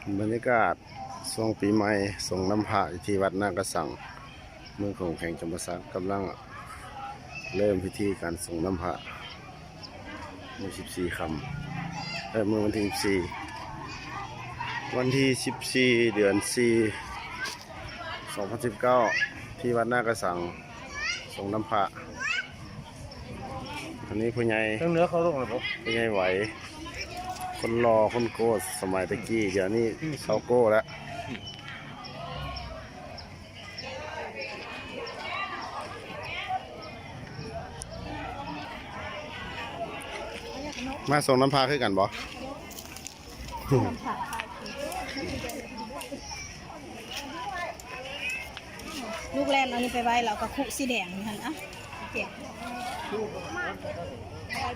บรรยากาศช่วงปีใหม่ส่งน้ำพระที่วัดนากระสังเมืองของแข่งจำปาสักกำลังเริ่มพิธีการส่งน้ำพระเมื่อ14 ค่ำเมื่อวันที่14วันที่14 เดือน 4 2019ที่วัดนากระสังส่งน้ำพระอันนี้ผู้ใหญ่ทั้งเนื้อเขาต้องอะไรผมผู้ใหญ่ไหวคนรอคนโก้สมัยตะกี้เดี๋ยวนี้เขาโก้แล้วมาส่งน้ำพาขึ้นกันบ่ลูกแรกเอานี่ไปไว้แล้วก็คุสีแดงนี่หั่นอ่ะเก็บ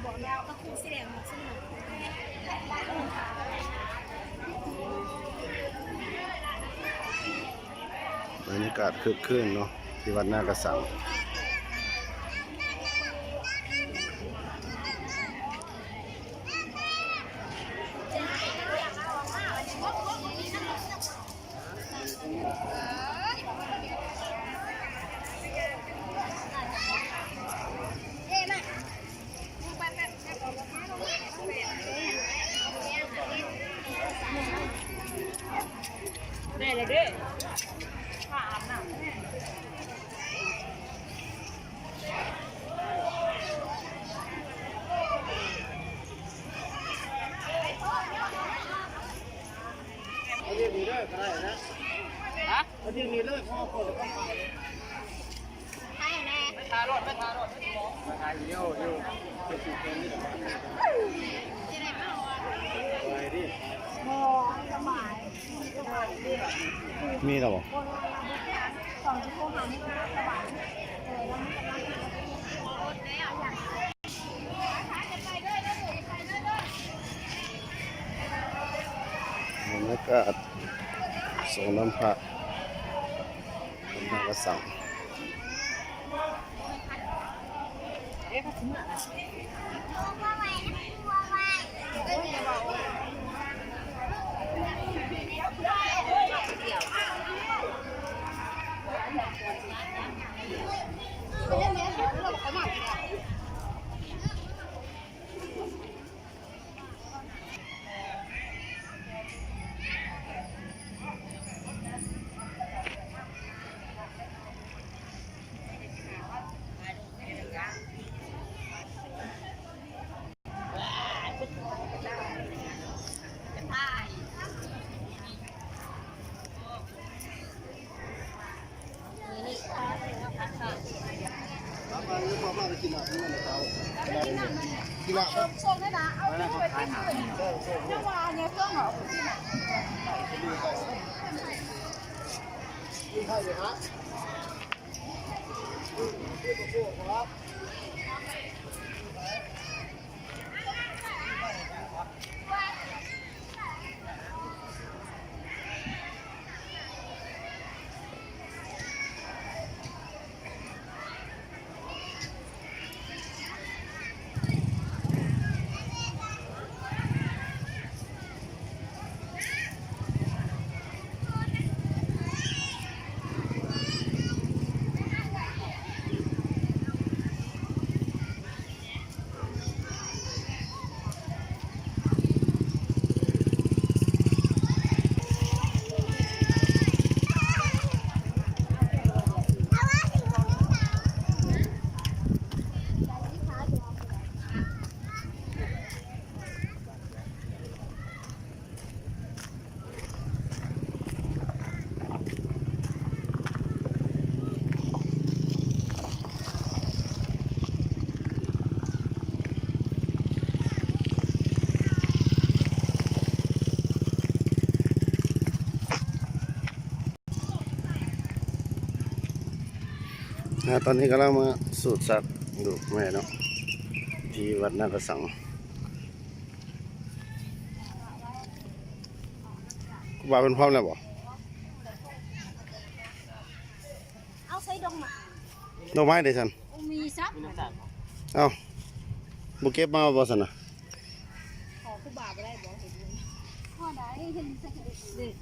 บอกแล้วก็คุสีแดงหมดสนุกบรรยากาศคึกคืนเนาะที่วัดนากระสังได้เลยเด้เรียกมีเลิกอะไรนะฮะเรียกมีเลิกพ่อคนต้องไปไม่ทารถไม่ทารถไม่ทาเยี่ยวไปสู่เกณฑ์นี่ไปดิมีแล้วบ่ บรรยากาศส่งน้ำพระวัดนากระสังกินละชงได้นะเอาไปทิ้งเลยเมื่อวานเนี่ยเครื่องหอมที่ไหนกินไทยเลยฮะตอนนี้กำลังมาสูตรสักดูแม่เนาะที่วัดนากระสังกูบาเป็นพร้อมแล้วบ่เอาใส่ดงมา ดอกไม้เดี๋ยวฉัน มีซับ เอ้าบุเก็บมาบ่สันนะขอคู่บ่าวไปได้บอกเห็น พ่อได้เห็นใส่กระดูกเด็ก